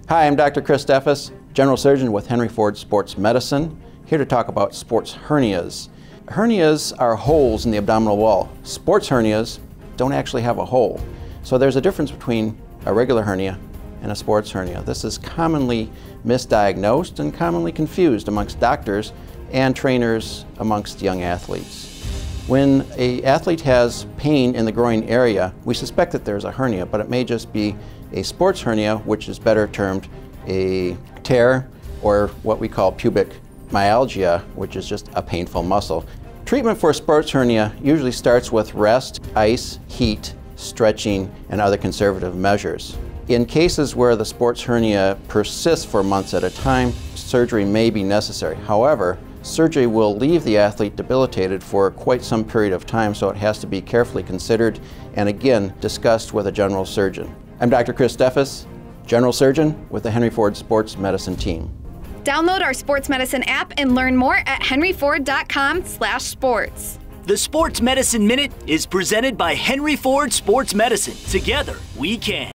Hi, I'm Dr. Chris Steffes, General Surgeon with Henry Ford Sports Medicine, here to talk about sports hernias. Hernias are holes in the abdominal wall. Sports hernias don't actually have a hole. So there's a difference between a regular hernia and a sports hernia. This is commonly misdiagnosed and commonly confused amongst doctors and trainers amongst young athletes. When an athlete has pain in the groin area, we suspect that there's a hernia, but it may just be a sports hernia, which is better termed a tear, or what we call pubic myalgia, which is just a painful muscle. Treatment for a sports hernia usually starts with rest, ice, heat, stretching, and other conservative measures. In cases where the sports hernia persists for months at a time, surgery may be necessary. However, surgery will leave the athlete debilitated for quite some period of time, so it has to be carefully considered and again discussed with a general surgeon. I'm Dr. Chris Steffes, General Surgeon with the Henry Ford Sports Medicine team. Download our sports medicine app and learn more at henryford.com/sports. The Sports Medicine Minute is presented by Henry Ford Sports Medicine. Together, we can.